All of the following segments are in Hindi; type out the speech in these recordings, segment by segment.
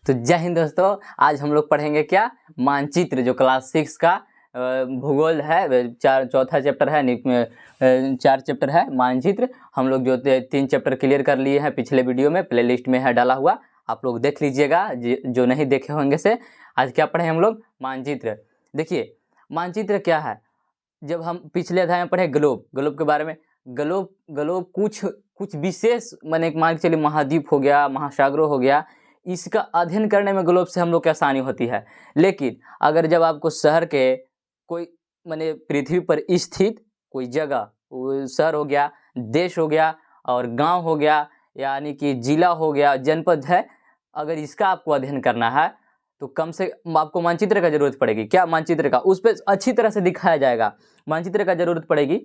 तो जय हिंद दोस्तों, आज हम लोग पढ़ेंगे क्या, मानचित्र, जो क्लास 6 का भूगोल है। चौथा चैप्टर है, 4 चैप्टर है मानचित्र। हम लोग जो 3 चैप्टर क्लियर कर लिए हैं पिछले वीडियो में, प्लेलिस्ट में है डाला हुआ, आप लोग देख लीजिएगा जो नहीं देखे होंगे से। आज क्या पढ़े हम लोग, मानचित्र। देखिए मानचित्र क्या है, जब हम पिछले अध्याय में पढ़े ग्लोब के बारे में। ग्लोब कुछ विशेष, माने मान के चलिए महाद्वीप हो गया, महासागरों हो गया, इसका अध्ययन करने में ग्लोब से हम लोग की आसानी होती है। लेकिन अगर जब आपको शहर के कोई, माने पृथ्वी पर स्थित कोई जगह, शहर हो गया, देश हो गया और गांव हो गया, यानी कि जिला हो गया, जनपद है, अगर इसका आपको अध्ययन करना है तो कम से आपको मानचित्र का जरूरत पड़ेगी। क्या मानचित्र का, उस पर अच्छी तरह से दिखाया जाएगा, मानचित्र का जरूरत पड़ेगी,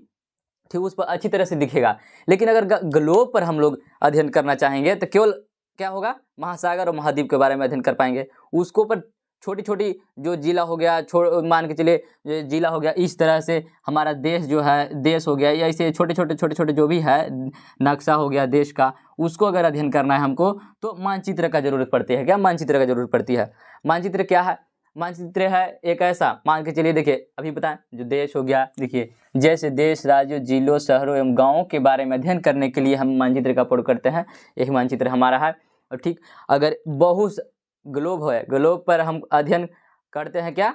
ठीक, उस पर अच्छी तरह से दिखेगा। लेकिन अगर ग्लोब पर हम लोग अध्ययन करना चाहेंगे तो केवल क्या होगा, महासागर और महाद्वीप के बारे में अध्ययन कर पाएंगे। उसको पर छोटी छोटी जो जिला हो गया, मान के चलिए जिला हो गया, इस तरह से हमारा देश जो है, देश हो गया, या ऐसे छोटे छोटे जो भी है नक्शा हो गया देश का, उसको अगर अध्ययन करना है हमको तो मानचित्र का जरूरत पड़ती है। क्या मानचित्र का जरूरत पड़ती है? मानचित्र क्या है? मानचित्र है एक ऐसा, मान के चलिए, देखिए अभी बताएं, जो देश हो गया, देखिए जैसे देश, राज्यों, जिलों, शहरों एवं गांवों के बारे में अध्ययन करने के लिए हम मानचित्र का प्रयोग करते हैं। एक मानचित्र हमारा है। और ठीक, अगर बहुत ग्लोब है, ग्लोब पर हम अध्ययन करते हैं क्या,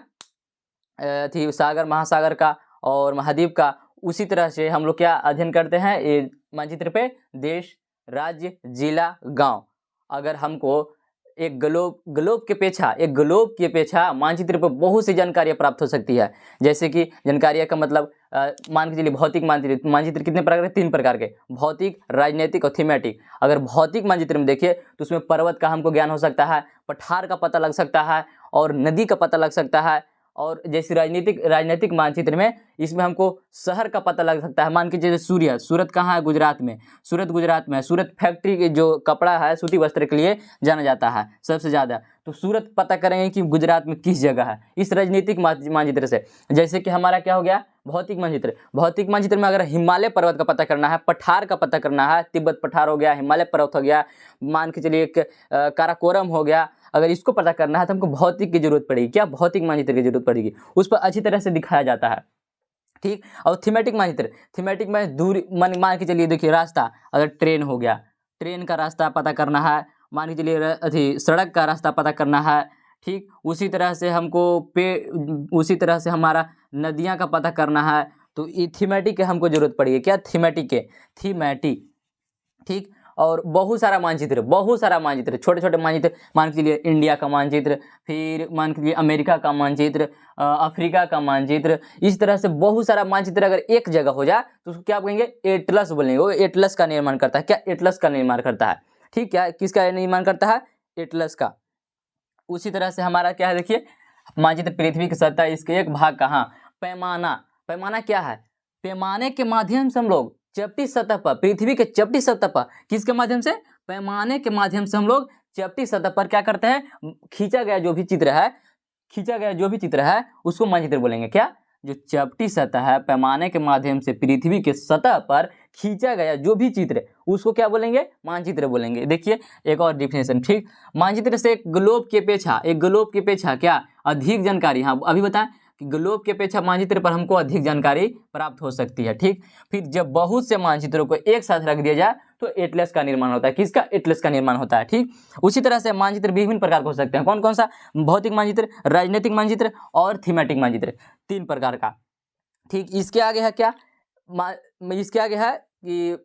थी सागर, महासागर का और महाद्वीप का, उसी तरह से हम लोग क्या अध्ययन करते हैं ये मानचित्र पे, देश, राज्य, जिला, गांव। अगर हमको एक ग्लोब के पेछा मानचित्र पर बहुत सी जानकारियाँ प्राप्त हो सकती है। जैसे कि जानकारियाँ का मतलब, मान के चलिए भौतिक मानचित्र कितने प्रकार के? 3 प्रकार के, भौतिक, राजनीतिक और थीमेटिक। अगर भौतिक मानचित्र में देखिए तो उसमें पर्वत का हमको ज्ञान हो सकता है, पठार का पता लग सकता है और नदी का पता लग सकता है। और जैसे राजनीतिक मानचित्र में, इसमें हमको शहर का पता लग सकता है। मान के जैसे सूरत कहाँ है? गुजरात में। सूरत गुजरात में है। सूरत फैक्ट्री के जो कपड़ा है, सूती वस्त्र के लिए जाना जाता है सबसे ज़्यादा, तो सूरत पता करेंगे कि गुजरात में किस जगह है, इस राजनीतिक मानचित्र से। जैसे कि हमारा क्या हो गया, भौतिक मानचित्र में अगर हिमालय पर्वत का पता करना है, पठार का पता करना है, तिब्बत पठार हो गया, हिमालय पर्वत हो गया, मान के चलिए एक काराकोरम हो गया, अगर इसको पता करना है तो हमको भौतिक की जरूरत पड़ेगी। क्या? भौतिक मानचित्र की जरूरत पड़ेगी, उस पर अच्छी तरह से दिखाया जाता है, ठीक। और थीमेटिक में दूरी, मान के चलिए, देखिए रास्ता, अगर ट्रेन हो गया, ट्रेन का रास्ता पता करना है, मान के चलिए सड़क का रास्ता पता करना है, ठीक। उसी तरह से उसी तरह से हमारा नदियाँ का पता करना है, तो ये थीमेटिक के हमको जरूरत पड़ेगी। क्या? थीमेटिक, ठीक। और बहुत सारा मानचित्र, छोटे छोटे मानचित्र, मान के चलिए इंडिया का मानचित्र, फिर मान के चलिए अमेरिका का मानचित्र, अफ्रीका का मानचित्र, इस तरह से बहुत सारा मानचित्र अगर एक जगह हो जाए तो उसको क्या कहेंगे? एटलस बोलेंगे। वो एटलस का निर्माण करता है। क्या? एटलस का निर्माण करता है, ठीक। क्या? किसका निर्माण करता है? एटलस का। उसी तरह से हमारा क्या है, देखिए मानचित्र पृथ्वी की सतह, इसके एक भाग कहाँ, पैमाना क्या है? पैमाने के माध्यम से हम लोग चपटी सतह पर, पृथ्वी के चपटी सतह पर, किसके माध्यम से? पैमाने के माध्यम से हम लोग चपटी सतह पर क्या करते हैं, खींचा गया जो भी चित्र है उसको मानचित्र बोलेंगे। क्या? जो चपटी सतह है, पैमाने के माध्यम से पृथ्वी के सतह पर खींचा गया जो भी चित्र, उसको क्या बोलेंगे? मानचित्र बोलेंगे। देखिए एक और डिफिनेशन, ठीक। मानचित्र से एक ग्लोब के पेछा क्या अधिक जानकारी, हाँ अभी बताएं कि ग्लोब के अपेक्षा मानचित्र पर हमको अधिक जानकारी प्राप्त हो सकती है, ठीक। फिर जब बहुत से मानचित्रों को एक साथ रख दिया जाए तो एटलस का निर्माण होता है। किसका? एटलस का निर्माण होता है, ठीक। उसी तरह से मानचित्र विभिन्न प्रकार के हो सकते हैं। कौन कौन सा? भौतिक मानचित्र, राजनीतिक मानचित्र और थीमेटिक मानचित्र, 3 प्रकार का, ठीक। इसके आगे है क्या, इसके आगे है कि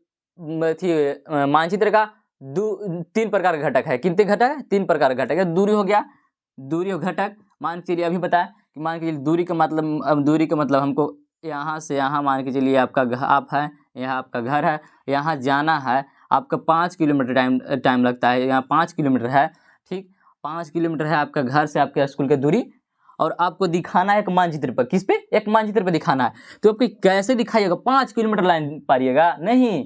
मानचित्र का 3 प्रकार का घटक है। कितने घटक है? 3 प्रकार का घटक है। दूरी हो गया, दूरी घटक, मान के चलिए अभी बताएं कि मान के चलिए दूरी का मतलब हमको यहाँ से यहाँ, मान के चलिए आपका आप है, यहाँ आपका घर है, यहाँ जाना है आपका 5 किलोमीटर टाइम लगता है, यहाँ 5 किलोमीटर है, ठीक। 5 किलोमीटर है आपका घर से आपके स्कूल की दूरी, और आपको दिखाना है एक मानचित्र पर। किस पे? एक मानचित्र पर दिखाना है। तो आपको कैसे दिखाइएगा? 5 किलोमीटर लाइन पारिएगा? नहीं,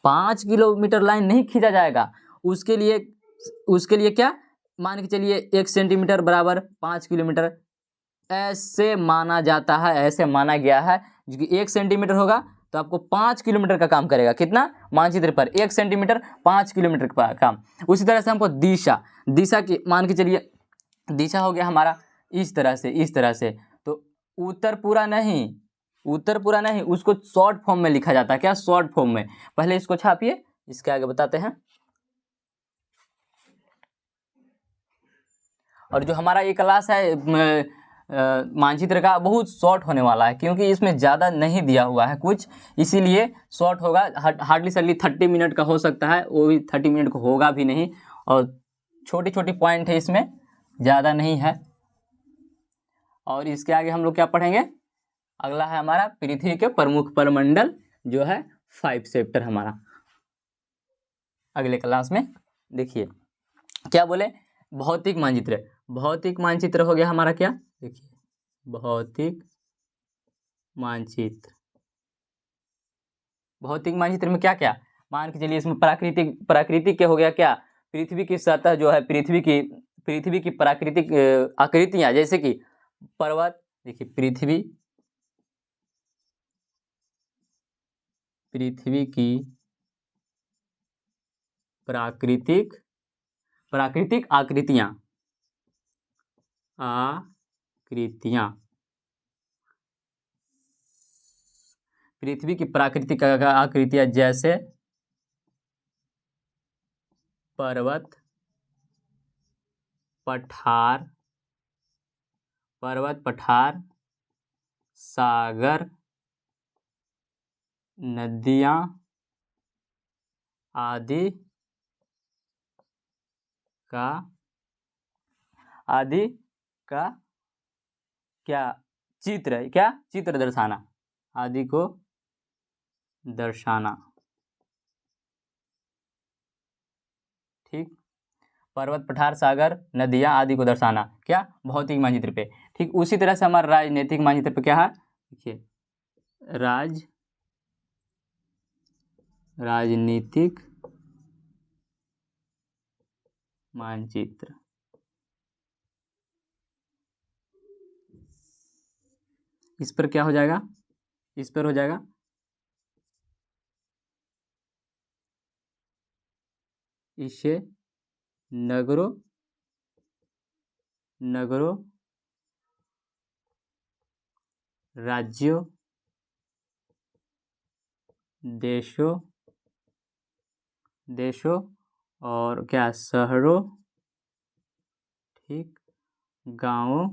5 किलोमीटर लाइन नहीं खींचा जाएगा। उसके लिए क्या, मान के चलिए 1 सेंटीमीटर बराबर 5 किलोमीटर, ऐसे माना जाता है, ऐसे माना गया है कि 1 सेंटीमीटर होगा तो आपको 5 किलोमीटर का काम करेगा। कितना? मानचित्र पर 1 सेंटीमीटर 5 किलोमीटर का काम। उसी तरह से हमको दिशा की मान के चलिए, दिशा हो गया हमारा इस तरह से। तो उत्तर पूरा नहीं, उसको शॉर्ट फॉर्म में लिखा जाता है। क्या? शॉर्ट फॉर्म में। पहले इसको छापिए, इसके आगे बताते हैं। और जो हमारा ये क्लास है मानचित्र का, बहुत शॉर्ट होने वाला है, क्योंकि इसमें ज़्यादा नहीं दिया हुआ है कुछ, इसीलिए शॉर्ट होगा। हार्डली सरली 30 मिनट का हो सकता है, वो भी 30 मिनट का होगा भी नहीं, और छोटी छोटी पॉइंट है इसमें, ज़्यादा नहीं है। और इसके आगे हम लोग क्या पढ़ेंगे? अगला है हमारा पृथ्वी के प्रमुख परमंडल, जो है 5 चैप्टर हमारा अगले क्लास में। देखिए क्या बोले, भौतिक मानचित्र हो गया हमारा। क्या? देखिए भौतिक मानचित्र में क्या क्या मान के चलिए, इसमें प्राकृतिक के हो गया। क्या? पृथ्वी की सतह जो है, पृथ्वी की प्राकृतिक आकृतियां, जैसे कि पर्वत। देखिए पृथ्वी की प्राकृतिक आकृतियां पृथ्वी की प्राकृतिक आकृतियां, जैसे पर्वत, पठार, सागर, नदियां आदि का क्या? चित्र दर्शाना, आदि को दर्शाना। ठीक, पर्वत, पठार, सागर, नदियां आदि को दर्शाना। क्या? भौतिक मानचित्र पे। ठीक, उसी तरह से हमारा राजनीतिक मानचित्र पे क्या है? देखिए राजनीतिक मानचित्र। इस पर क्या हो जाएगा? इस पर हो जाएगा इसे नगरों, राज्यों, देशों और क्या? शहरों, ठीक, गांवों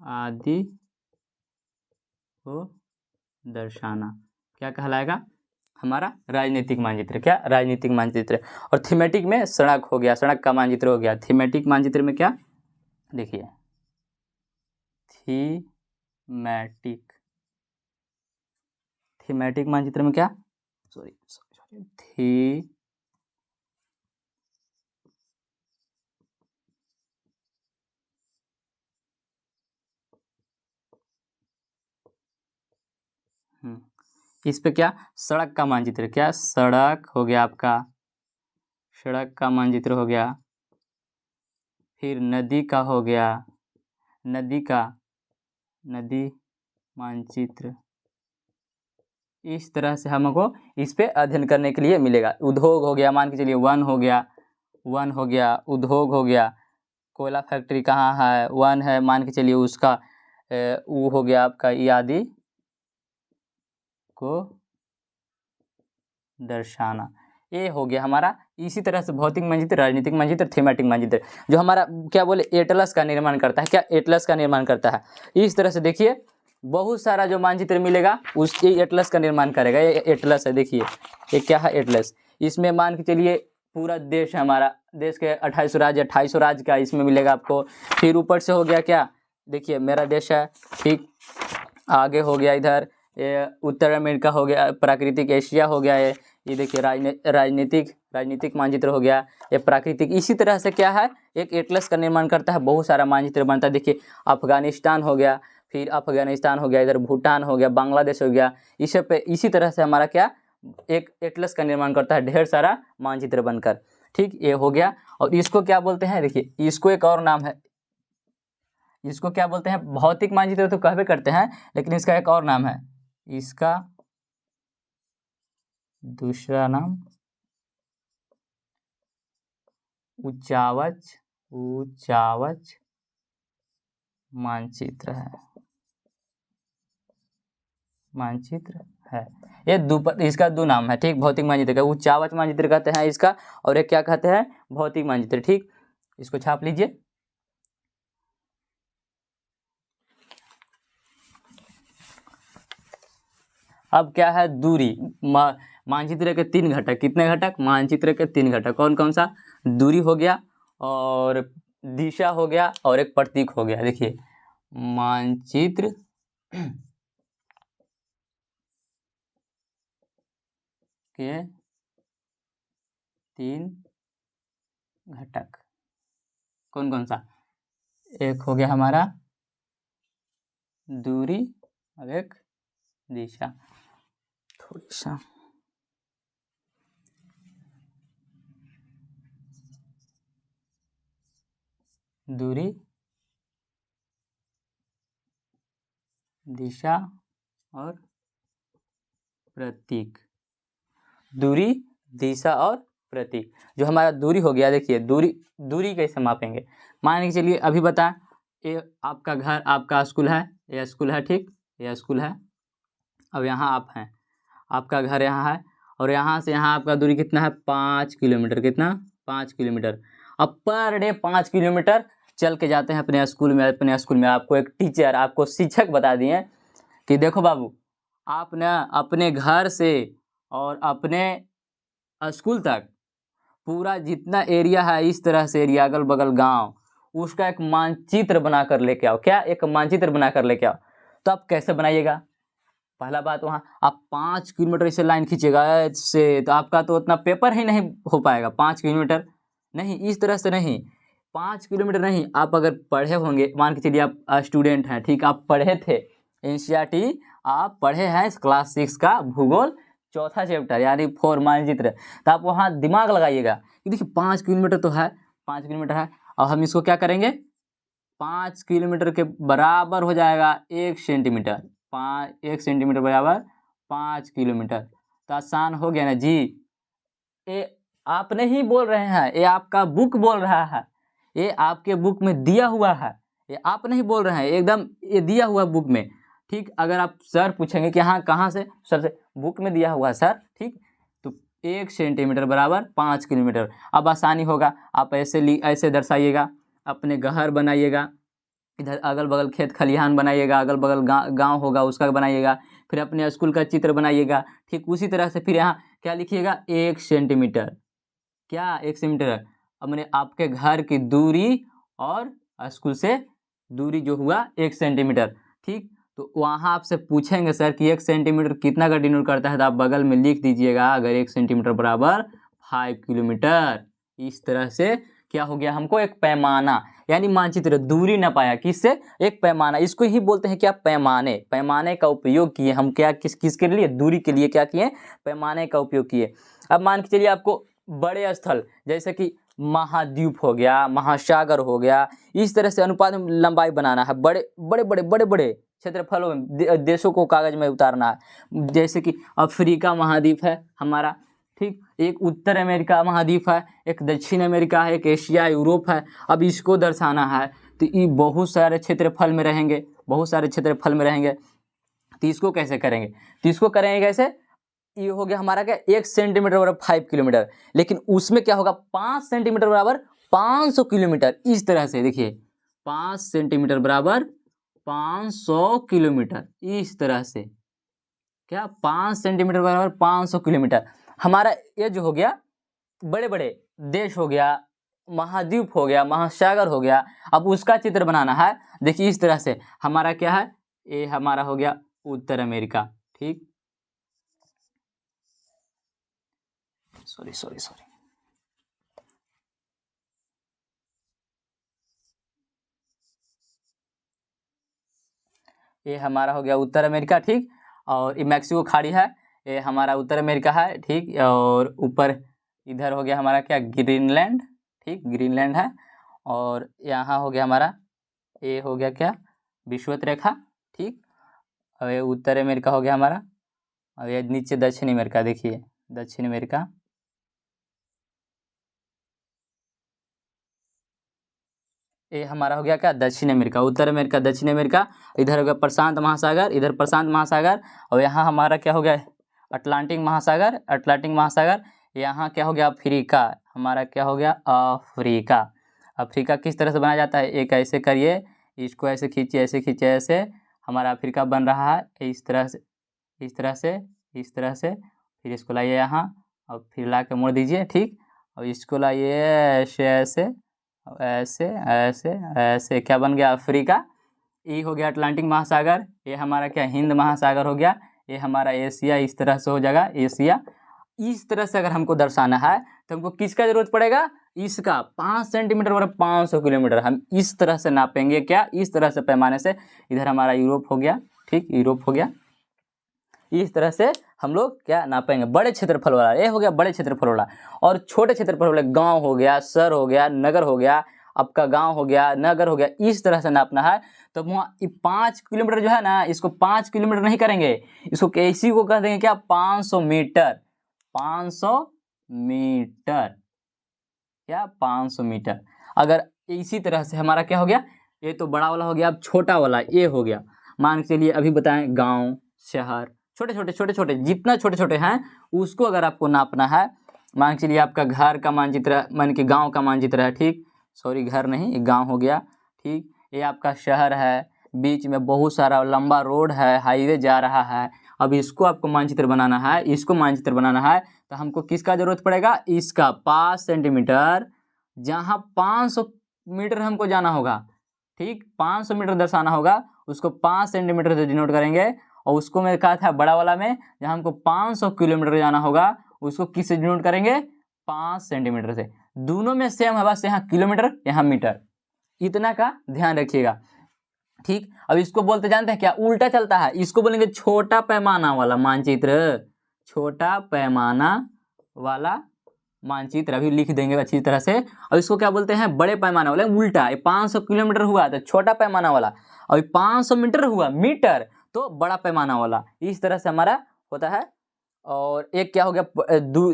आदि को दर्शाना। क्या कहलाएगा? हमारा राजनीतिक मानचित्र। क्या? राजनीतिक मानचित्र। और थीमेटिक में सड़क हो गया, सड़क का मानचित्र हो गया। थीमेटिक मानचित्र में क्या? देखिए थीमेटिक मानचित्र में क्या? इस पे क्या? सड़क का मानचित्र। क्या? सड़क हो गया आपका, सड़क का मानचित्र हो गया। फिर नदी का हो गया, नदी मानचित्र। इस तरह से हमको इस पे अध्ययन करने के लिए मिलेगा। उद्योग हो गया, मान के चलिए वन हो गया, उद्योग हो गया, कोयला फैक्ट्री कहाँ है, वन है, मान के चलिए उसका वो हो गया आपका, आदि को दर्शाना। ये हो गया हमारा। इसी तरह से भौतिक मानचित्र, राजनीतिक मानचित्र, थीमेटिक मानचित्र, जो हमारा क्या बोले, एटलस का निर्माण करता है। क्या? एटलस का निर्माण करता है। इस तरह से देखिए बहुत सारा जो मानचित्र मिलेगा उसके एटलस का निर्माण करेगा। ये एटलस है, देखिए ये क्या है? एटलस। इसमें मान के चलिए पूरा देश है हमारा, देश के 28 राज्य का इसमें मिलेगा आपको। फिर ऊपर से हो गया क्या? देखिए मेरा देश है, ठीक, आगे हो गया इधर ये उत्तर अमेरिका हो गया, प्राकृतिक एशिया हो गया। ये देखिए राजनीतिक मानचित्र हो गया, ये प्राकृतिक। इसी तरह से क्या है, एक एटलस का निर्माण करता है, बहुत सारा मानचित्र बनता है। देखिए अफगानिस्तान हो गया, फिर इधर भूटान हो गया, बांग्लादेश हो गया। इस पे इसी तरह से हमारा क्या, एक एटलस का निर्माण करता है, ढेर सारा मानचित्र बनकर। ठीक, ये हो गया। और इसको क्या बोलते हैं? देखिए इसको एक और नाम है, इसको क्या बोलते हैं? भौतिक मानचित्र तो कहबे करते हैं, लेकिन इसका एक और नाम है, इसका दूसरा नाम उचावच मानचित्र है। ये इसका दो नाम है, ठीक। भौतिक मानचित्र का उचावच मानचित्र कहते हैं इसका, और एक क्या कहते हैं, भौतिक मानचित्र, ठीक। इसको छाप लीजिए। अब क्या है, दूरी। मानचित्र के 3 घटक, कितने घटक, मानचित्र के 3 घटक, कौन कौन सा, दूरी हो गया और दिशा हो गया और एक प्रतीक हो गया। देखिए मानचित्र के 3 घटक कौन कौन सा, एक हो गया हमारा दूरी और एक दिशा। थोड़ी सा दूरी, दिशा और प्रतीक। दूरी, दिशा और प्रतीक। जो हमारा दूरी हो गया, देखिए दूरी कैसे मापेंगे। मान के चलिए अभी बताएं, ये आपका घर, आपका स्कूल है, ये स्कूल है, ठीक, ये स्कूल है। अब यहाँ आप हैं, आपका घर यहाँ है, और यहाँ से यहाँ आपका दूरी कितना है, 5 किलोमीटर। कितना, 5 किलोमीटर। अब पर डे 5 किलोमीटर चल के जाते हैं अपने स्कूल में। अपने स्कूल में आपको एक टीचर, आपको शिक्षक बता दिए कि देखो बाबू, आप ना अपने घर से और अपने स्कूल तक पूरा जितना एरिया है, इस तरह से एरिया, अगल बगल गांव, उसका एक मानचित्र बना कर लेके आओ। क्या, एक मानचित्र बना कर लेके आओ। तो आप कैसे बनाइएगा, पहला बात, वहाँ आप 5 किलोमीटर से लाइन खींचेगा से, तो आपका तो उतना पेपर ही नहीं हो पाएगा। 5 किलोमीटर नहीं, इस तरह से नहीं, 5 किलोमीटर नहीं। आप अगर पढ़े होंगे, मान के चलिए आप स्टूडेंट हैं, ठीक, आप पढ़े थे एनसीईआरटी, आप पढ़े हैं क्लास 6 का भूगोल 4था चैप्टर यानी 4 मानचित्र, तो आप वहाँ दिमाग लगाइएगा कि देखिए 5 किलोमीटर तो है, 5 किलोमीटर है, और हम इसको क्या करेंगे, 5 किलोमीटर के बराबर हो जाएगा 1 सेंटीमीटर। 1 सेंटीमीटर बराबर 5 किलोमीटर। तो आसान हो गया ना जी। ये आप नहीं बोल रहे हैं, ये आपका बुक बोल रहा है, ये आपके बुक में दिया हुआ है, ये आप नहीं बोल रहे हैं, एकदम ये दिया हुआ बुक में, ठीक। अगर आप सर पूछेंगे कि हाँ कहाँ से, सर से बुक में दिया हुआ है सर, ठीक। तो 1 सेंटीमीटर बराबर 5 किलोमीटर। अब आसानी होगा, आप ऐसे दर्शाइएगा, अपने घर बनाइएगा, इधर अगल बगल खेत खलिहान बनाइएगा, अगल बगल गांव होगा उसका बनाइएगा, फिर अपने स्कूल का चित्र बनाइएगा, ठीक। उसी तरह से फिर यहाँ क्या लिखिएगा, 1 सेंटीमीटर। क्या, 1 सेंटीमीटर। अब मैंने आपके घर की दूरी और स्कूल से दूरी जो हुआ 1 सेंटीमीटर, ठीक। तो वहाँ आपसे पूछेंगे सर कि 1 सेंटीमीटर कितना का डिनोट करता है, तो आप बगल में लिख दीजिएगा, अगर 1 सेंटीमीटर बराबर 5 किलोमीटर। इस तरह से क्या हो गया, हमको एक पैमाना यानी मानचित्र, दूरी ना पाया, किससे, एक पैमाना। इसको ही बोलते हैं क्या, पैमाने का उपयोग किए हम। क्या, किसके लिए, दूरी के लिए क्या किए, पैमाने का उपयोग किए। अब मान के चलिए आपको बड़े स्थल जैसे कि महाद्वीप हो गया, महासागर हो गया, इस तरह से अनुपात में लंबाई बनाना है, बड़े बड़े क्षेत्रफलों में देशों को कागज में उतारना है। जैसे कि अफ्रीका महाद्वीप है हमारा, ठीक, एक उत्तर अमेरिका महाद्वीप है, एक दक्षिण अमेरिका है, एक एशिया यूरोप है। अब इसको दर्शाना है तो ये बहुत सारे क्षेत्रफल में रहेंगे, तो इसको कैसे करेंगे, तो इसको करेंगे कैसे, ये हो गया हमारा क्या, 1 सेंटीमीटर बराबर 5 किलोमीटर, लेकिन उसमें क्या होगा, 5 सेंटीमीटर बराबर 500 किलोमीटर। इस तरह से देखिए 5 सेंटीमीटर बराबर 500 किलोमीटर, इस तरह से क्या, 5 सेंटीमीटर बराबर 500 किलोमीटर। हमारा ये जो हो गया बड़े बड़े देश हो गया, महाद्वीप हो गया, महासागर हो गया। अब उसका चित्र बनाना है, देखिए इस तरह से हमारा क्या है, ये हमारा हो गया उत्तर अमेरिका, ठीक, सॉरी ये हमारा हो गया उत्तर अमेरिका, ठीक। और ये मैक्सिको खाड़ी है, ये हमारा उत्तर अमेरिका है, ठीक। और ऊपर इधर हो गया हमारा क्या, ग्रीनलैंड, ठीक, ग्रीनलैंड है। और यहाँ हो गया हमारा, ये हो गया क्या, विषुवत रेखा, ठीक। अब ये उत्तर अमेरिका हो गया हमारा। अब ये नीचे दक्षिण अमेरिका, देखिए दक्षिण अमेरिका, ये हमारा हो गया क्या, दक्षिण अमेरिका। उत्तर अमेरिका, दक्षिण अमेरिका, इधर हो गया प्रशांत महासागर, इधर प्रशांत महासागर, और यहाँ हमारा क्या हो गया, अटलांटिक महासागर, अटलांटिक महासागर। यहाँ क्या हो गया, अफ्रीका, हमारा क्या हो गया, अफ्रीका। अफ्रीका किस तरह से बनाया जाता है, एक ऐसे करिए, इसको ऐसे खींचिए, ऐसे खींचिए, ऐसे हमारा अफ्रीका बन रहा है, इस तरह से, इस तरह से, इस तरह से, फिर इसको लाइए यहाँ और फिर ला के मोड़ दीजिए, ठीक। और इसको लाइए ऐसे ऐसे ऐसे ऐसे ऐसे, क्या बन गया, अफ्रीका। ये हो गया अटलांटिक महासागर, ये हमारा क्या, हिंद महासागर हो गया, ये हमारा एशिया, इस तरह से हो जाएगा एशिया। इस तरह से अगर हमको दर्शाना है तो हमको किसका जरूरत पड़ेगा, इसका 5 सेंटीमीटर और 500 किलोमीटर, हम इस तरह से नापेंगे, क्या, इस तरह से पैमाने से। इधर हमारा यूरोप हो गया, ठीक, यूरोप हो गया। इस तरह से हम लोग क्या नापेंगे, बड़े क्षेत्रफल वाला, ये हो गया बड़े क्षेत्रफल वाला। और छोटे क्षेत्रफल वाला, गांव हो गया, शहर हो गया, नगर हो गया, आपका गांव हो गया, नगर हो गया, इस तरह से नापना है। तो वहाँ 5 किलोमीटर जो है ना, इसको 5 किलोमीटर नहीं करेंगे, इसको इसी को कह देंगे क्या, 500 मीटर, 500 मीटर, क्या, 500 मीटर। अगर इसी तरह से हमारा क्या हो गया, ये तो बड़ा वाला हो गया, अब छोटा वाला ये हो गया। मान के चलिए अभी बताएं, गांव, शहर, छोटे छोटे छोटे छोटे जितना छोटे छोटे हैं उसको अगर आपको नापना है, मान के चलिए आपका घर का मानचित्र, मान के गांव का मानचित्र है, ठीक, सॉरी घर नहीं, ये गांव हो गया, ठीक। ये आपका शहर है, बीच में बहुत सारा लंबा रोड है, हाईवे जा रहा है। अब इसको आपको मानचित्र बनाना है, इसको मानचित्र बनाना है, तो हमको किसका जरूरत पड़ेगा, इसका 5 सेंटीमीटर, जहाँ 500 मीटर हमको जाना होगा, ठीक, 500 मीटर दर्शाना होगा, उसको 5 सेंटीमीटर से डिनोट करेंगे। और उसको मैं कहा था बड़ा वाला में, जहाँ हमको 500 किलोमीटर जाना होगा, उसको किस से डिनोट करेंगे, 5 सेंटीमीटर से। दोनों में सेम है, बस यहाँ किलोमीटर यहाँ मीटर, इतना का ध्यान रखिएगा, ठीक। अब इसको बोलते जानते हैं क्या, उल्टा चलता है, इसको बोलेंगे छोटा पैमाना वाला मानचित्र, छोटा पैमाना वाला मानचित्र, अभी लिख देंगे अच्छी तरह से। और इसको क्या बोलते हैं, बड़े पैमाना वाला, उल्टा। 500 किलोमीटर हुआ तो छोटा पैमाना वाला, और 500 मीटर हुआ मीटर तो बड़ा पैमाना वाला, इस तरह से हमारा होता है। और एक क्या हो गया,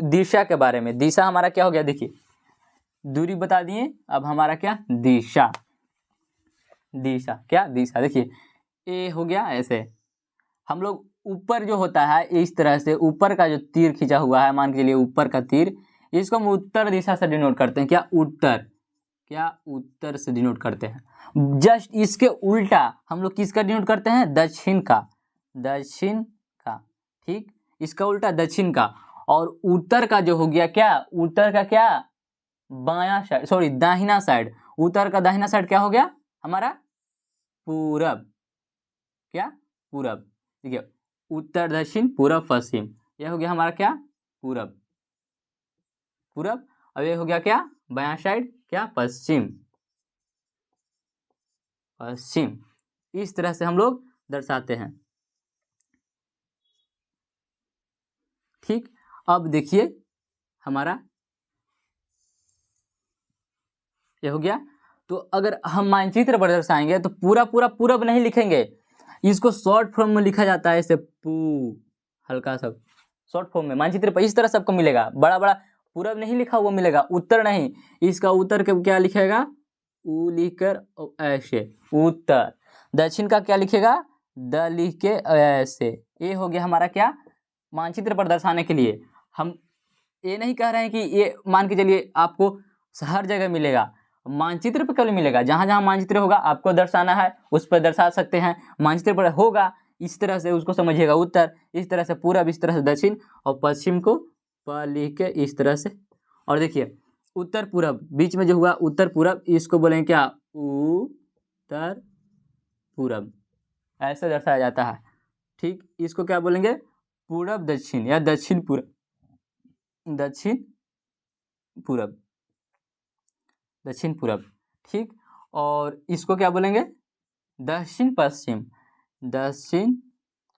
दिशा के बारे में, दिशा हमारा क्या हो गया, देखिए दूरी बता दिए, अब हमारा क्या, दिशा, दिशा क्या, दिशा, देखिए ये हो गया ऐसे। हम लोग ऊपर जो होता है इस तरह से, ऊपर का जो तीर खींचा हुआ है, मान के लिए ऊपर का तीर, इसको हम उत्तर दिशा से डिनोट करते हैं, क्या, उत्तर, क्या, उत्तर से डिनोट करते हैं। जस्ट इसके उल्टा हम लोग किसका डिनोट करते हैं, दक्षिण का, दक्षिण का, ठीक, इसका उल्टा दक्षिण का। और उत्तर का जो हो गया क्या, उत्तर का क्या, बायां साइड, सॉरी दाहिना साइड, उत्तर का दाहिना साइड क्या हो गया हमारा, पूरब, क्या, पूरब, ठीक है, उत्तर दक्षिण पूरब पश्चिम, यह हो गया हमारा क्या, पूरब, पूरब। अब ये हो गया क्या, बायां साइड, क्या, पश्चिम, पश्चिम। इस तरह से हम लोग दर्शाते हैं, ठीक। अब देखिए हमारा ये हो गया। तो अगर हम मानचित्र पर दर्शाएंगे तो पूरा पूरा पूरब नहीं लिखेंगे, इसको शॉर्ट फॉर्म में लिखा जाता है, ऐसे पू, हल्का सा शॉर्ट फॉर्म में मानचित्र पर इस तरह सबको मिलेगा, बड़ा बड़ा पूरब नहीं लिखा हुआ मिलेगा, उत्तर नहीं, इसका उत्तर के क्या लिखेगा, ऊ लिखकर ऐसे उत्तर। दक्षिण का क्या लिखेगा, द लिख के ऐसे। ये हो गया हमारा क्या, मानचित्र पर दर्शाने के लिए। हम ये नहीं कह रहे हैं कि ये मान के चलिए आपको हर जगह मिलेगा, मानचित्र पर कल मिलेगा, जहाँ जहाँ मानचित्र होगा आपको दर्शाना है उस पर दर्शा सकते हैं। मानचित्र पर होगा इस तरह से, उसको समझिएगा उत्तर, इस तरह से पूरब, इस तरह से दक्षिण, और पश्चिम को प लिख के इस तरह से। और देखिए उत्तर पूरब, बीच में जो हुआ उत्तर पूरब, इसको बोलेंगे क्या, उत्तर पूरब, ऐसे दर्शाया जाता है, ठीक। इसको क्या बोलेंगे, पूरब दक्षिण या दक्षिण पूरब, दक्षिण पूरब, दक्षिण पूरब, ठीक। और इसको क्या बोलेंगे, दक्षिण पश्चिम, दक्षिण,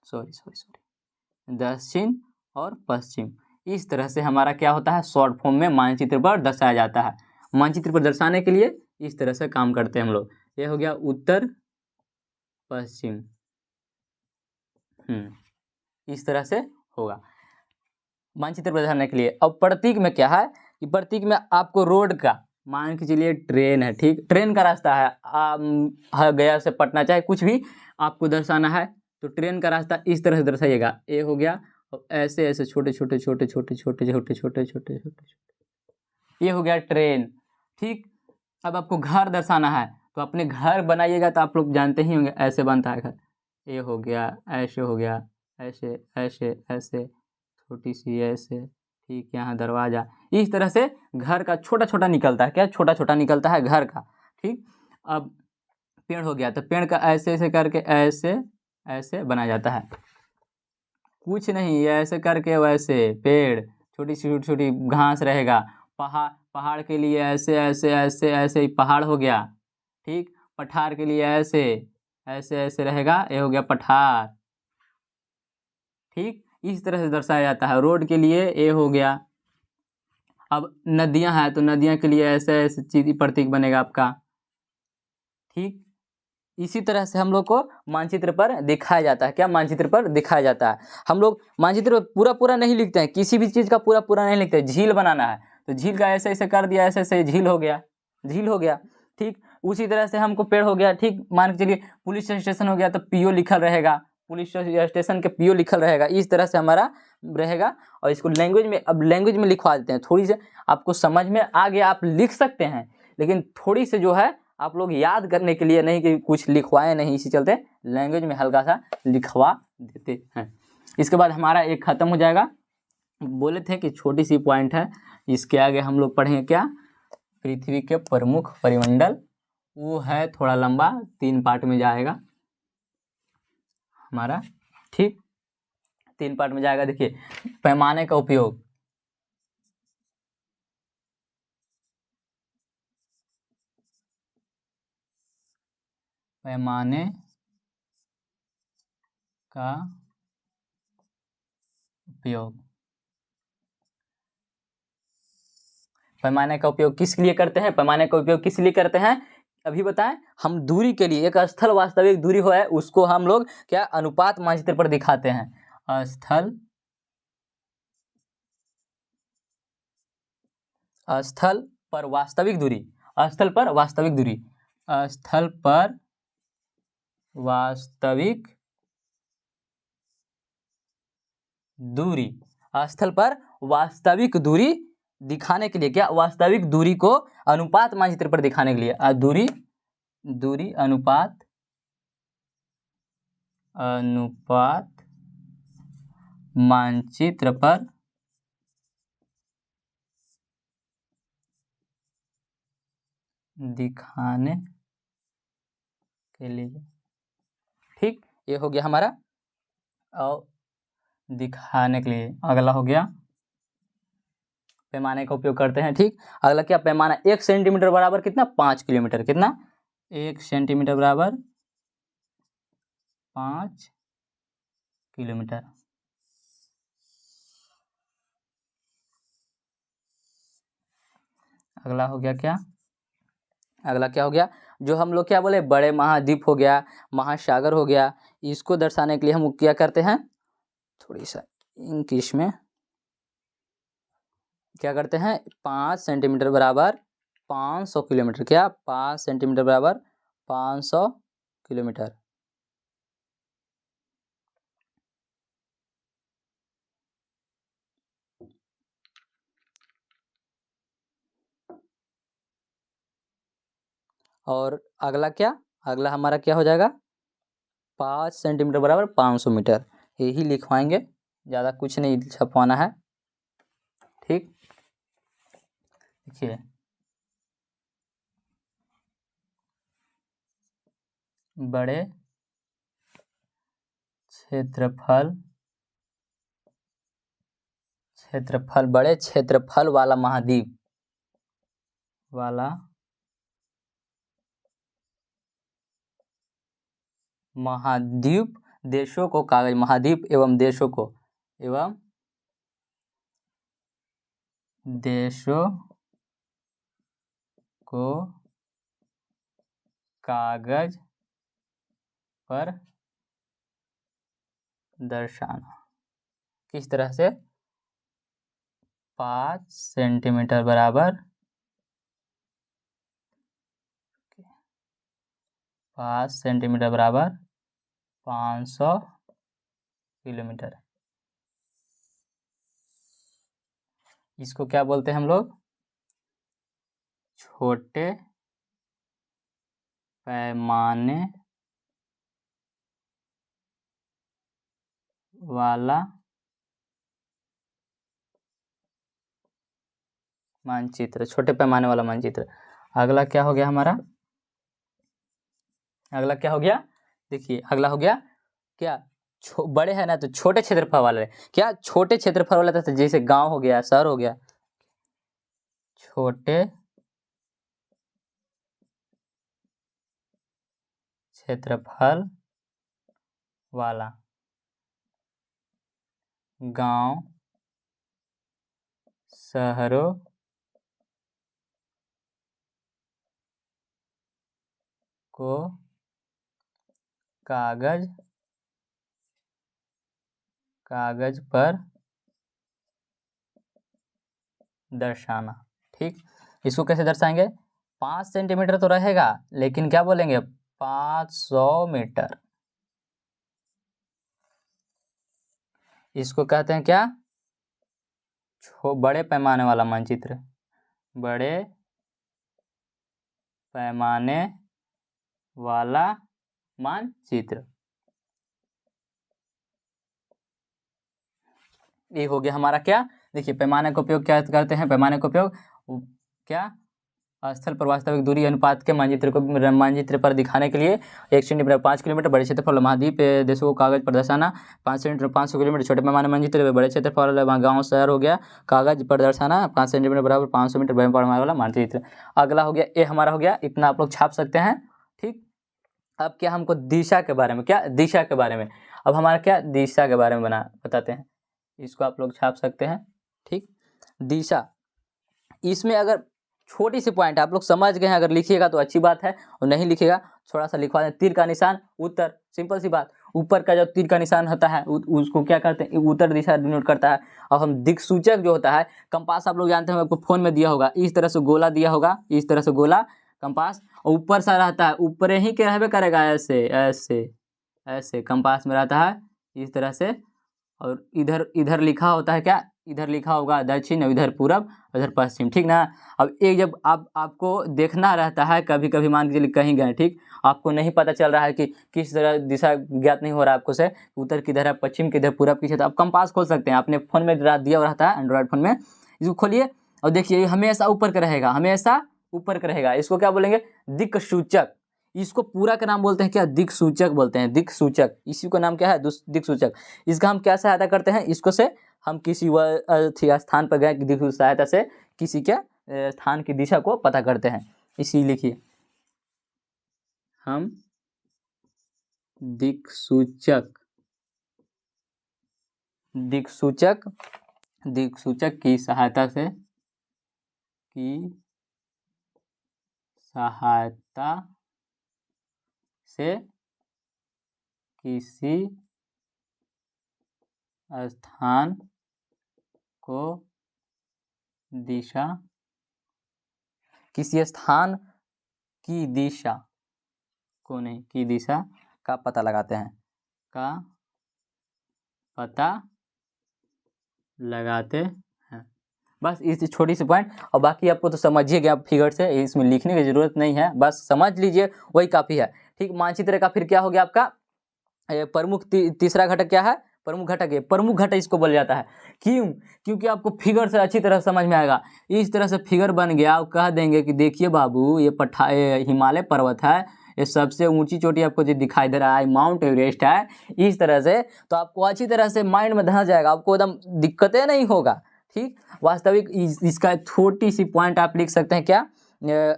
सॉरी सॉरी सॉरी, दक्षिण और पश्चिम। इस तरह से हमारा क्या होता है, शॉर्ट फॉर्म में मानचित्र पर दर्शाया जाता है। मानचित्र पर दर्शाने के लिए इस तरह से काम करते हैं हम लोग। ये हो गया उत्तर पश्चिम, इस तरह से होगा मानचित्र पर ध्यान रखने के लिए। अब प्रतीक में क्या है कि प्रतीक में आपको रोड का, मान के चलिए ट्रेन है, ठीक, ट्रेन का रास्ता है गया से पटना, चाहे कुछ भी आपको दर्शाना है तो ट्रेन का रास्ता इस तरह से दर्शाइएगा। ए हो गया, और ऐसे ऐसे छोटे छोटे छोटे छोटे छोटे छोटे छोटे छोटे छोटे, ये हो गया ट्रेन, ठीक। अब आपको घर दर्शाना है तो अपने घर बनाइएगा, तो आप लोग जानते ही होंगे ऐसे बनता है घर। ये हो गया, ऐसे हो गया, ऐसे ऐसे ऐसे, छोटी सी ऐसे, ठीक, यहाँ दरवाजा, इस तरह से घर का छोटा छोटा निकलता है, क्या छोटा छोटा निकलता है घर का, ठीक। अब पेड़ हो गया तो पेड़ का ऐसे ऐसे करके ऐसे ऐसे बनाया जाता है, कुछ नहीं, ऐसे करके वैसे पेड़, छोटी छोटी छोटी घास रहेगा। पहाड़, पहाड़ के लिए ऐसे ऐसे ऐसे ऐसे ही पहाड़ हो गया, ठीक। पठार के लिए ऐसे ऐसे ऐसे रहेगा, ये हो गया पठार, ठीक। इस तरह से दर्शाया जाता है। रोड के लिए ये हो गया। अब नदियां हैं तो नदियां के लिए ऐसे ऐसे चीज प्रतीक बनेगा आपका, ठीक। इसी तरह से हम लोग को मानचित्र पर दिखाया जाता है, क्या मानचित्र पर दिखाया जाता है। हम लोग मानचित्र पर पूरा पूरा नहीं लिखते हैं, किसी भी चीज़ का पूरा पूरा नहीं लिखते हैं। झील बनाना है तो झील का ऐसे ऐसे कर दिया, ऐसे ऐसे झील हो गया, झील हो गया, ठीक। उसी तरह से हमको पेड़ हो गया, ठीक। मान के चलिए पुलिस स्टेशन हो गया तो पीओ लिखल रहेगा, पुलिस स्टेशन के पीओ लिखल रहेगा, इस तरह से हमारा रहेगा। और इसको लैंग्वेज में, अब लैंग्वेज में लिखवा देते हैं, थोड़ी से आपको समझ में आ गया, आप लिख सकते हैं, लेकिन थोड़ी से जो है आप लोग याद करने के लिए नहीं कि कुछ लिखवाए नहीं, इसी चलते लैंग्वेज में हल्का सा लिखवा देते हैं। इसके बाद हमारा एक खत्म हो जाएगा। बोले थे कि छोटी सी पॉइंट है, इसके आगे हम लोग पढ़ेंगे क्या, पृथ्वी के प्रमुख परिमंडल, वो है थोड़ा लंबा, 3 पार्ट में जाएगा हमारा, ठीक, 3 पार्ट में जाएगा। देखिए, पैमाने का उपयोग, पैमाने का उपयोग, पैमाने का उपयोग किस लिए करते हैं, पैमाने का उपयोग किस लिए करते हैं अभी बताएं। हम दूरी के लिए, एक स्थल वास्तविक दूरी हो है उसको हम लोग क्या अनुपात मानचित्र पर दिखाते हैं। स्थल, स्थल पर वास्तविक दूरी, स्थल पर वास्तविक दूरी, स्थल पर वास्तविक दूरी, स्थल पर वास्तविक दूरी दिखाने के लिए, क्या वास्तविक दूरी को अनुपात मानचित्र पर दिखाने के लिए, दूरी, दूरी अनुपात, अनुपात मानचित्र पर दिखाने के लिए, ठीक। ये हो गया हमारा, और दिखाने के लिए अगला हो गया पैमाने का उपयोग करते हैं, ठीक। अगला क्या, पैमाना 1 सेंटीमीटर बराबर कितना, 5 किलोमीटर, कितना, 1 सेंटीमीटर बराबर 5 किलोमीटर। अगला हो गया क्या, अगला क्या हो गया, जो हम लोग क्या बोले, बड़े महाद्वीप हो गया, महासागर हो गया, इसको दर्शाने के लिए हम क्या करते हैं, थोड़ी सा इंग्लिश में क्या करते हैं, 5 सेंटीमीटर बराबर 500 किलोमीटर, क्या 5 सेंटीमीटर बराबर 500 किलोमीटर। और अगला क्या, अगला हमारा क्या हो जाएगा, 5 सेंटीमीटर बराबर 500 मीटर, यही लिखवाएंगे, ज़्यादा कुछ नहीं छपवाना है, ठीक। देखिए, बड़े क्षेत्रफल, क्षेत्रफल, बड़े क्षेत्रफल वाला महाद्वीप, वाला महाद्वीप देशों को, कागज, महाद्वीप एवं देशों को, एवं देशों को कागज पर दर्शाना। किस तरह से? 5 सेंटीमीटर बराबर 5 सेंटीमीटर बराबर 500 किलोमीटर। इसको क्या बोलते हैं हम लोग? छोटे पैमाने वाला मानचित्र, छोटे पैमाने वाला मानचित्र। अगला क्या हो गया हमारा? अगला क्या हो गया? देखिए अगला हो गया क्या? बड़े है ना तो छोटे क्षेत्रफल वाले। क्या? छोटे क्षेत्रफल वाला तो जैसे गांव हो गया, शहर हो गया। छोटे क्षेत्रफल वाला गांव, शहरों को कागज पर दर्शाना। ठीक, इसको कैसे दर्शाएंगे? 5 सेंटीमीटर तो रहेगा, लेकिन क्या बोलेंगे? 500 मीटर। इसको कहते हैं क्या? बड़े पैमाने वाला मानचित्र। बड़े पैमाने वाला मानचित्र। ये हो गया हमारा क्या? देखिए पैमाने का उपयोग क्या करते हैं? पैमाने का उपयोग क्या? स्थल पर वास्तविक दूरी अनुपात के मानचित्र पर दिखाने के लिए 1 सेंटीमीटर 5 किलोमीटर, बड़े क्षेत्रफल महाद्वीप देशों को कागज पर दर्शाना। 5 सेंटीमीटर 500 किलोमीटर, छोटे पैमाने मानचित्र, बड़े क्षेत्रफल गाँव शहर हो गया, कागज पर दर्शाना। 5 सेंटीमीटर बराबर 500 मीटर, बड़े पैमाने वाला मानचित्र। अगला हो गया, ये हमारा हो गया, इतना आप लोग छाप सकते हैं। ठीक, अब क्या हमको दिशा के बारे में, क्या दिशा के बारे में, अब हमारा क्या दिशा के बारे में बताते हैं। इसको आप लोग छाप सकते हैं। ठीक, दिशा, इसमें अगर छोटी सी पॉइंट आप लोग समझ गए हैं, अगर लिखिएगा तो अच्छी बात है, और नहीं लिखिएगा थोड़ा सा लिखवा दें। तीर का निशान उत्तर, सिंपल सी बात। ऊपर का जो तीर का निशान होता है उसको क्या करते हैं? उत्तर दिशा डिनोट करता है। अब हम दिक्सूचक जो होता है, कंपास आप लोग जानते हैं, आपको फोन में दिया होगा, इस तरह से गोला दिया होगा, इस तरह से गोला कंपास, और ऊपर सा रहता है, ऊपर ही के रहबे करेगा, ऐसे ऐसे ऐसे कंपास में रहता है इस तरह से, और इधर इधर लिखा होता है क्या? इधर लिखा होगा दक्षिण, और इधर पूरब, इधर पश्चिम। ठीक ना? अब एक जब आपको देखना रहता है, कभी कभी मान के चलिए कहीं गए, ठीक, आपको नहीं पता चल रहा है कि किस तरह दिशा ज्ञात नहीं हो रहा है आपको से, उत्तर किधर है, पश्चिम किधर, पूरब किधर, तो आप कंपास खोल सकते हैं। अपने फोन में दिया रहता है, एंड्रॉयड फोन में, इसको खोलिए और देखिए हमेशा ऊपर का रहेगा, हमेशा ऊपर का रहेगा। इसको क्या बोलेंगे? दिक्सूचक। इसको पूरा का नाम बोलते हैं क्या? दिक्सूचक बोलते हैं, दिक्सूचक। इसी का नाम क्या है? दिक्सूचक। इसका हम क्या सहायता करते हैं? इसको से हम किसी स्थान पर गए, दिक्सूचक सहायता से किसी के स्थान की दिशा को पता करते हैं। इसी लिखिए, हम दिक्सूचक दिक्सूचक दिक्सूचक की सहायता से किसी स्थान को दिशा, किसी स्थान की दिशा को नहीं, की दिशा का पता लगाते हैं, का पता लगाते हैं। बस इस छोटी सी पॉइंट, और बाकी आपको तो समझिए गया फिगर से, इसमें लिखने की जरूरत नहीं है, बस समझ लीजिए, वही काफ़ी है। ठीक, मानचित्र का फिर क्या हो गया आपका? प्रमुख तीसरा घटक क्या है? प्रमुख घटक है। प्रमुख घटक इसको बोला जाता है। क्यों? क्योंकि आपको फिगर से अच्छी तरह समझ में आएगा। इस तरह से फिगर बन गया, आप कह देंगे कि देखिए बाबू, ये हिमालय पर्वत है, ये सबसे ऊंची चोटी आपको जो दिखाई दे रहा है माउंट एवरेस्ट है, इस तरह से, तो आपको अच्छी तरह से माइंड में धंस जाएगा, आपको एकदम दिक्कतें नहीं होगा। ठीक, वास्तविक इसका छोटी सी पॉइंट आप लिख सकते हैं क्या?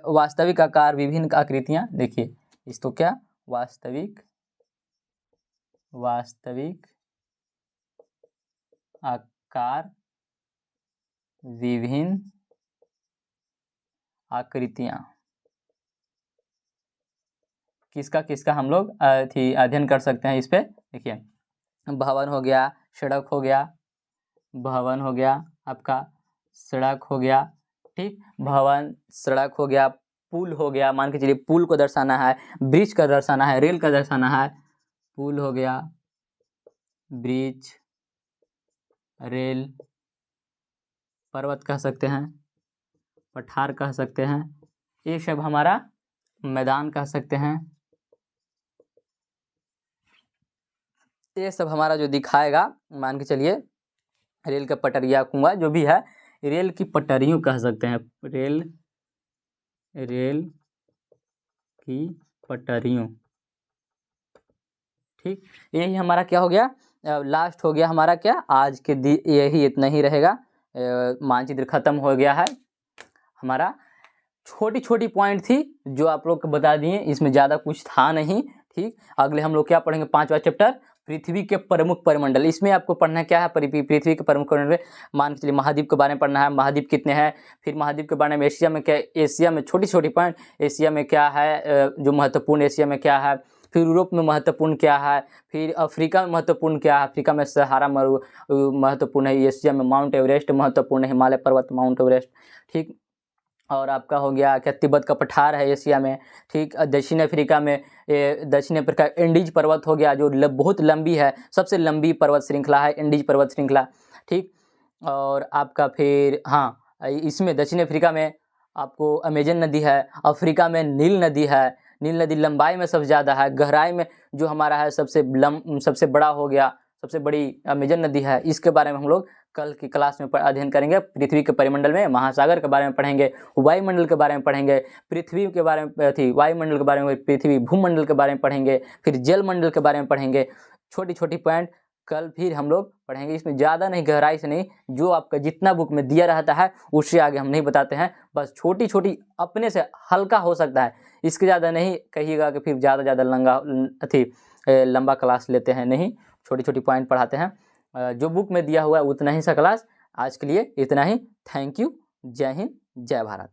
वास्तविक आकार, विभिन्न आकृतियां। देखिए इसको क्या? वास्तविक आकार, विभिन्न आकृतियां, किसका किसका हम लोग अध्ययन कर सकते हैं इस पे। देखिए भवन हो गया, सड़क हो गया, भवन हो गया आपका, सड़क हो गया, ठीक, भवन सड़क हो गया, पुल हो गया, मान के चलिए पुल को दर्शाना है, ब्रिज का दर्शाना है, रेल का दर्शाना है, पुल हो गया, ब्रिज, रेल, पर्वत कह सकते हैं, पठार कह सकते हैं, ये सब हमारा मैदान कह सकते हैं। ये सब हमारा जो दिखाएगा, मान के चलिए रेल का पटरिया, कुआं, जो भी है, रेल की पटरियों कह सकते हैं, रेल की पटरियों, ठीक। यही हमारा क्या हो गया, लास्ट हो गया हमारा क्या, आज के यही इतना ही रहेगा। मानचित्र खत्म हो गया है हमारा। छोटी छोटी पॉइंट थी जो आप लोग को बता दिए, इसमें ज़्यादा कुछ था नहीं, ठीक। अगले हम लोग क्या पढ़ेंगे, 5वां चैप्टर, पृथ्वी के प्रमुख परिमंडल। इसमें आपको पढ़ना क्या है, पृथ्वी के प्रमुख परिमंडल, मान के चलिए महाद्वीप के बारे में पढ़ना है, महाद्वीप कितने हैं, फिर महाद्वीप के बारे में एशिया में क्या, एशिया में छोटी छोटी पॉइंट, एशिया में क्या है जो महत्वपूर्ण, एशिया में क्या है, फिर यूरोप में महत्वपूर्ण क्या है, फिर अफ्रीका में महत्वपूर्ण क्या है, अफ्रीका में सहारा महत्वपूर्ण है, एशिया में माउंट एवरेस्ट महत्वपूर्ण है, हिमालय पर्वत माउंट एवरेस्ट, ठीक। और आपका हो गया क्या, तिब्बत का पठार है एशिया में, ठीक। दक्षिण अफ्रीका में दक्षिण अफ्रीका एंडीज पर्वत हो गया, जो बहुत लंबी है, सबसे लंबी पर्वत श्रृंखला है एंडीज पर्वत श्रृंखला, ठीक। और आपका फिर हाँ, इसमें दक्षिण अफ्रीका में आपको अमेजन नदी है, अफ्रीका में नील नदी है, नील नदी लंबाई में सबसे ज़्यादा है, गहराई में जो हमारा है सबसे बड़ा हो गया, सबसे बड़ी अमेजन नदी है। इसके बारे में हम लोग कल की क्लास में अध्ययन करेंगे। पृथ्वी के परिमंडल में महासागर के बारे में पढ़ेंगे, वायुमंडल के बारे में पढ़ेंगे, पृथ्वी के बारे में वायुमंडल के बारे में, पृथ्वी भूमंडल के बारे में पढ़ेंगे, फिर जलमंडल के बारे में पढ़ेंगे। छोटी छोटी पॉइंट कल फिर हम लोग पढ़ेंगे, इसमें ज़्यादा नहीं, गहराई से नहीं, जो आपका जितना बुक में दिया रहता है उससे आगे हम नहीं बताते हैं, बस छोटी छोटी अपने से हल्का हो सकता है, इसके ज़्यादा नहीं कहिएगा कि फिर ज़्यादा लंबा क्लास लेते हैं, नहीं, छोटी छोटी पॉइंट पढ़ाते हैं। जो बुक में दिया हुआ है उतना ही सा क्लास। आज के लिए इतना ही। Thank you. जय हिंद, जय भारत।